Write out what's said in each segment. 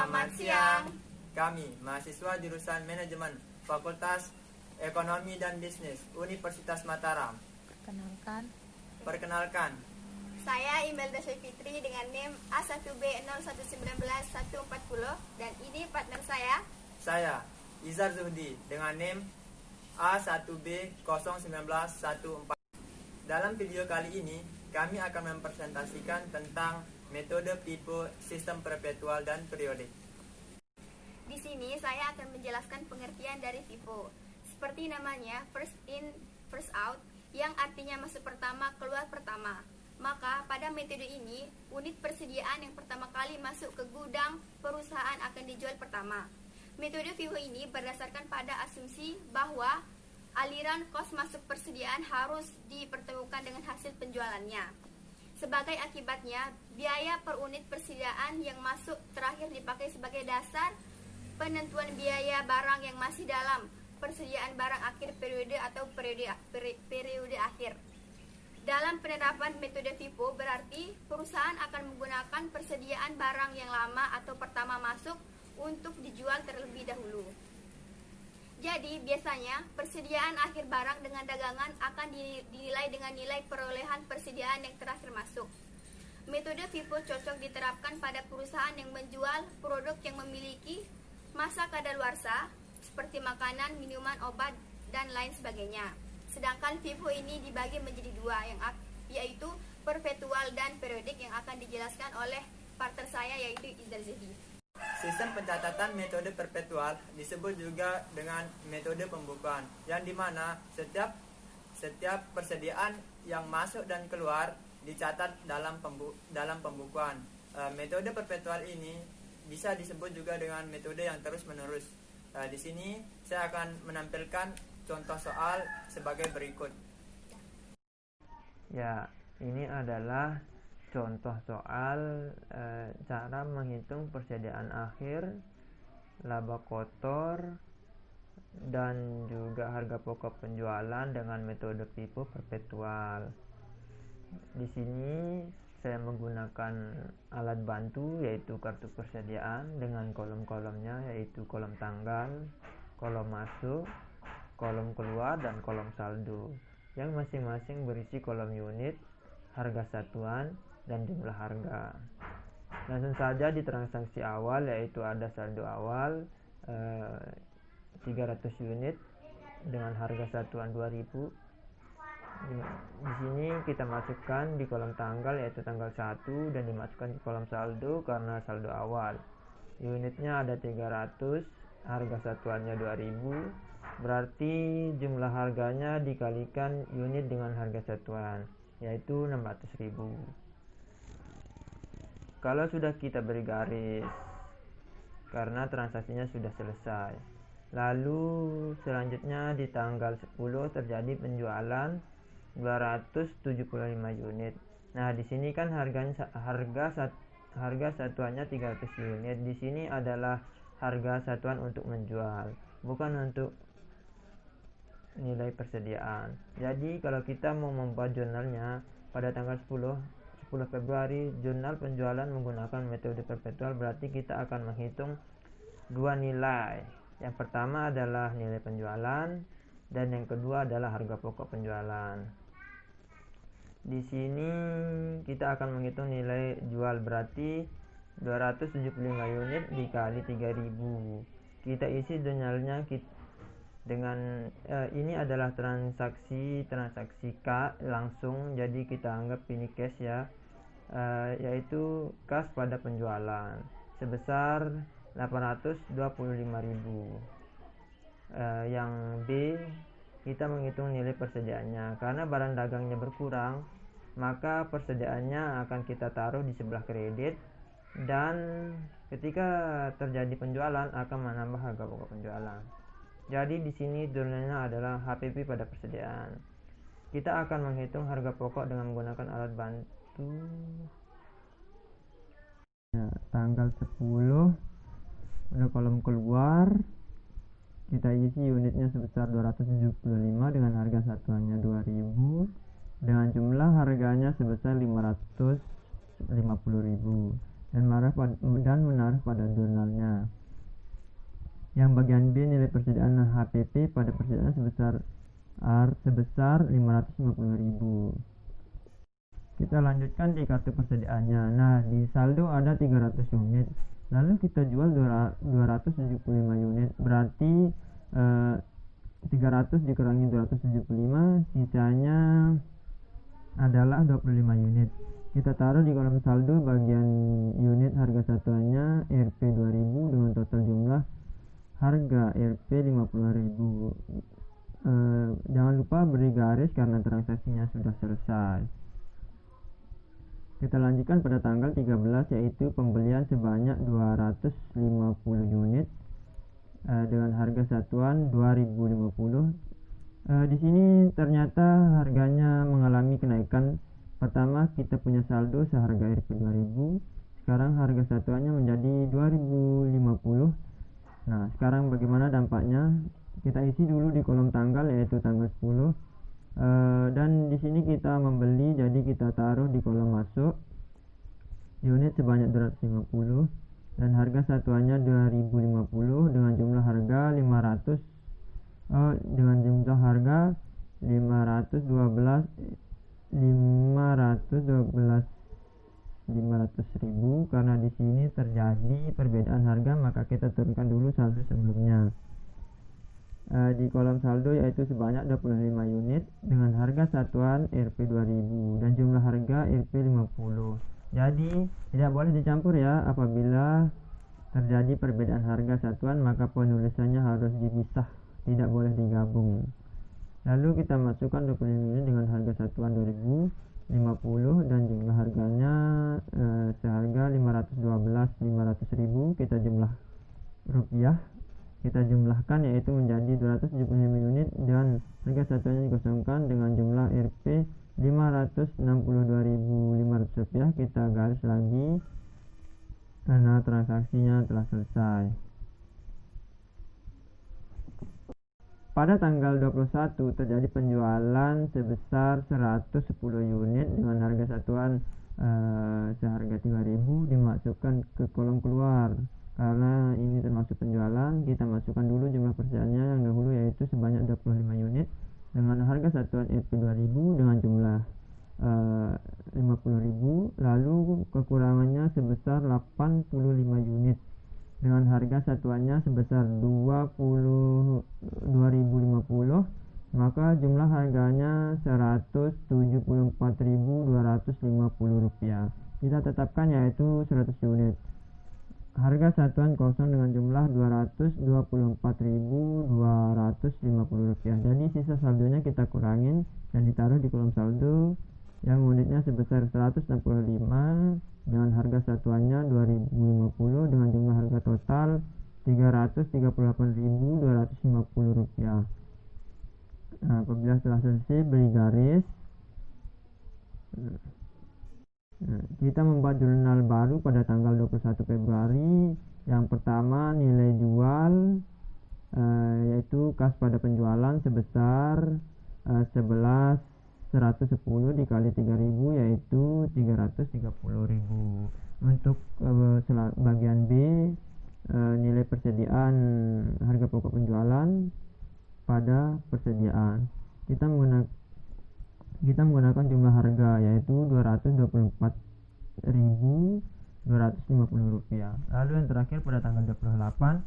Selamat siang. Kami, mahasiswa jurusan Manajemen Fakultas Ekonomi dan Bisnis Universitas Mataram. Perkenalkan. Saya Imelda Syafitri dengan NIM A1B0119-140 dan ini partner saya. Saya, Izar Zuhdi dengan NIM A1B01914. Dalam video kali ini, kami akan mempresentasikan tentang metode FIFO, sistem perpetual dan periodik. Di sini saya akan menjelaskan pengertian dari FIFO. Seperti namanya, first in, first out, yang artinya masuk pertama, keluar pertama. Maka pada metode ini, unit persediaan yang pertama kali masuk ke gudang perusahaan akan dijual pertama. Metode FIFO ini berdasarkan pada asumsi bahwa aliran kos masuk persediaan harus dipertemukan dengan hasil penjualannya. Sebagai akibatnya, biaya per unit persediaan yang masuk terakhir dipakai sebagai dasar penentuan biaya barang yang masih dalam persediaan barang akhir periode atau periode akhir. Dalam penerapan metode FIFO berarti perusahaan akan menggunakan persediaan barang yang lama atau pertama masuk untuk dijual terlebih dahulu. Jadi biasanya persediaan akhir barang dengan dagangan akan dinilai dengan nilai perolehan persediaan yang terakhir masuk. Metode FIFO cocok diterapkan pada perusahaan yang menjual produk yang memiliki masa kadaluarsa seperti makanan, minuman, obat, dan lain sebagainya. Sedangkan FIFO ini dibagi menjadi dua, yaitu perpetual dan periodik yang akan dijelaskan oleh partner saya yaitu Izar Zuhdi. Sistem pencatatan metode perpetual disebut juga dengan metode pembukuan, yang dimana setiap persediaan yang masuk dan keluar dicatat dalam pembukuan. Metode perpetual ini bisa disebut juga dengan metode yang terus-menerus. Di sini saya akan menampilkan contoh soal sebagai berikut. Ya, ini adalah contoh soal cara menghitung persediaan akhir, laba kotor, dan juga harga pokok penjualan dengan metode FIFO perpetual. Di sini saya menggunakan alat bantu yaitu kartu persediaan dengan kolom-kolomnya yaitu kolom tanggal, kolom masuk, kolom keluar, dan kolom saldo yang masing-masing berisi kolom unit, harga satuan, dan jumlah harga. Langsung saja di transaksi awal yaitu ada saldo awal 300 unit dengan harga satuan 2000. Di sini kita masukkan di kolom tanggal yaitu tanggal 1 dan dimasukkan di kolom saldo karena saldo awal. Unitnya ada 300, harga satuannya 2000, berarti jumlah harganya dikalikan unit dengan harga satuan yaitu 600.000. Kalau sudah kita beri garis karena transaksinya sudah selesai. Lalu selanjutnya di tanggal 10 terjadi penjualan 275 unit. Nah, di sini kan harga satuannya 300 unit. Di sini adalah harga satuan untuk menjual, bukan untuk nilai persediaan. Jadi kalau kita mau membuat jurnalnya pada tanggal 10 Februari, jurnal penjualan menggunakan metode perpetual berarti kita akan menghitung dua nilai. Yang pertama adalah nilai penjualan dan yang kedua adalah harga pokok penjualan. Di sini kita akan menghitung nilai jual berarti 275 unit dikali 3000. Kita isi jurnalnya dengan ini adalah transaksi K langsung, jadi kita anggap ini cash ya, yaitu kas pada penjualan sebesar 825.000. Yang B, kita menghitung nilai persediaannya. Karena barang dagangnya berkurang, maka persediaannya akan kita taruh di sebelah kredit, dan ketika terjadi penjualan akan menambah harga pokok penjualan. Jadi di sini jurnalnya adalah HPP pada persediaan. Kita akan menghitung harga pokok dengan menggunakan alat bantu. Ya, tanggal 10 pada kolom keluar kita isi unitnya sebesar 275 dengan harga satuannya 2000 dengan jumlah harganya sebesar 550.000. dan menaruh pada jurnalnya. Yang bagian B, nilai persediaan HPP pada persediaan sebesar 550.000. Kita lanjutkan di kartu persediaannya. Nah, di saldo ada 300 unit. Lalu kita jual 275 unit. Berarti 300 dikurangi 275, sisanya adalah 25 unit. Kita taruh di kolom saldo bagian unit harga satuannya Rp 2000 dengan total jumlah harga Rp 50.000. Jangan lupa beri garis karena transaksinya sudah selesai. Kita lanjutkan pada tanggal 13, yaitu pembelian sebanyak 250 unit dengan harga satuan 2050. Di sini ternyata harganya mengalami kenaikan. Pertama, kita punya saldo seharga Rp 2000. Sekarang harga satuannya menjadi 2050. Nah, sekarang bagaimana dampaknya? Kita isi dulu di kolom tanggal, yaitu tanggal 10. Dan di sini kita membeli, jadi kita taruh di kolom masuk unit sebanyak 250 dan harga satuannya 2050 dengan jumlah harga 500 dengan jumlah harga 500.000. Karena di sini terjadi perbedaan harga, maka kita turunkan dulu saldo sebelumnya. Di kolom saldo yaitu sebanyak 25 unit dengan harga satuan Rp 2000 dan jumlah harga Rp 50. Jadi tidak boleh dicampur ya. Apabila terjadi perbedaan harga satuan, maka penulisannya harus dipisah, tidak boleh digabung. Lalu kita masukkan 25 unit dengan harga satuan 2050 dan jumlah harganya seharga 500.000. Kita jumlah rupiah, kita jumlahkan, yaitu menjadi 275 unit dan harga satuannya dikosongkan dengan jumlah Rp 562.500. Kita garis lagi karena transaksinya telah selesai. Pada tanggal 21 terjadi penjualan sebesar 110 unit dengan harga satuan seharga 3.000 dimasukkan ke kolom keluar. Karena ini termasuk penjualan, kita masukkan dulu jumlah persediaannya yang dahulu, yaitu sebanyak 25 unit dengan harga satuan Rp 2000 dengan jumlah 50.000. Lalu kekurangannya sebesar 85 unit dengan harga satuannya sebesar 20.050, maka jumlah harganya Rp174.250. Kita tetapkan, yaitu 100 unit. Harga satuan kosong dengan jumlah Rp224.250. Jadi sisa saldonya kita kurangin dan ditaruh di kolom saldo yang unitnya sebesar 165 dengan harga satuannya 2050 dengan jumlah harga total Rp338.250. Nah, apabila telah selesai, beri garis. Kita membuat jurnal baru pada tanggal 21 Februari. Yang pertama, nilai jual, yaitu kas pada penjualan sebesar 110 dikali 3.000, yaitu 330.000. Untuk bagian B, nilai persediaan harga pokok penjualan pada persediaan. Kita menggunakan jumlah harga, yaitu Rp224.250. Lalu yang terakhir pada tanggal 28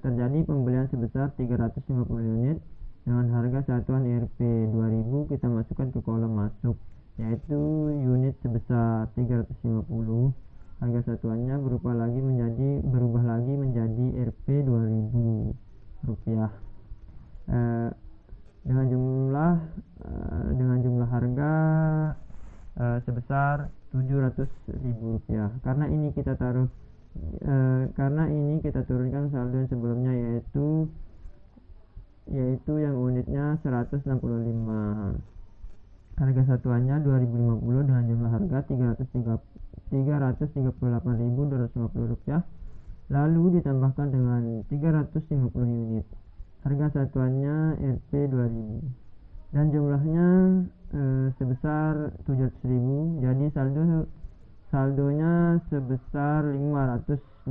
terjadi pembelian sebesar 350 unit dengan harga satuan Rp 2000. Kita masukkan ke kolom masuk, yaitu unit sebesar 350. Harga satuannya berubah lagi menjadi Rp 2000 rupiah. Dengan jumlah harga sebesar Rp700.000. Karena ini kita turunkan saldo yang sebelumnya, yaitu yang unitnya 165. Harga satuannya 2050 dengan jumlah harga Rp338.250. Lalu ditambahkan dengan 350 unit. Harga satuannya Rp 2000 dan jumlahnya sebesar 700.000. Jadi saldonya sebesar 515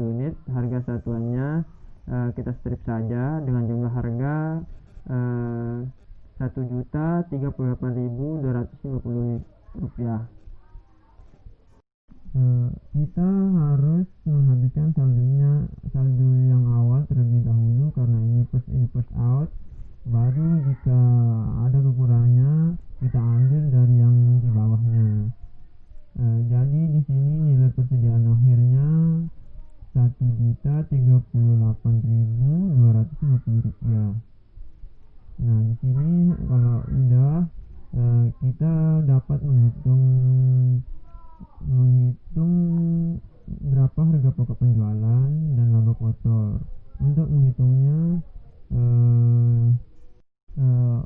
unit. Harga satuannya kita strip saja dengan jumlah harga 1.038.250 rupiah. Kita harus menghabiskan saldo yang awal terlebih dahulu karena ini first in first out. Baru jika ada kekurangannya kita ambil dari yang di bawahnya. Jadi di sini nilai persediaan akhirnya 1.038.250 rupiah. Nah di sini kalau udah kita dapat menghitung berapa harga pokok penjualan dan laba kotor. Untuk menghitungnya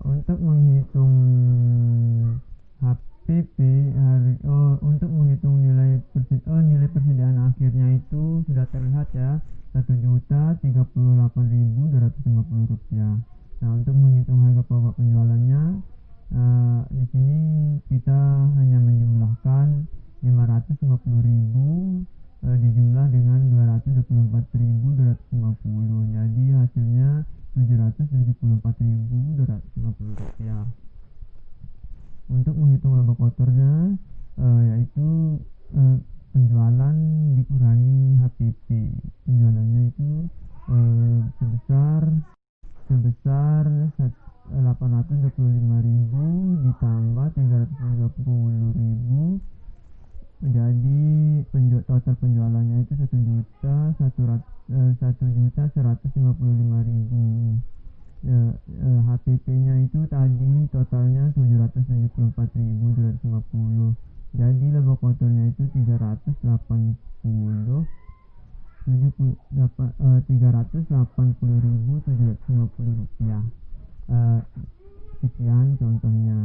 untuk menghitung HPP untuk menghitung nilai persediaan akhirnya itu sudah terlihat ya, 1.038.250 rupiah. Nah untuk menghitung harga pokok penjualannya di sini kita hanya menjumlahkan 550.000 dijumlah dengan 224.250, jadi hasilnya 774.250 rupiah. Untuk menghitung laba kotornya yaitu penjualan dikurangi HPP. Penjualannya itu sebesar 825.000 ditambah 330.000, jadi total penjualannya itu 1.155.000. HPP-nya itu tadi totalnya 774.250, jadi laba kotornya itu 380.750 rupiah. Sekian contohnya.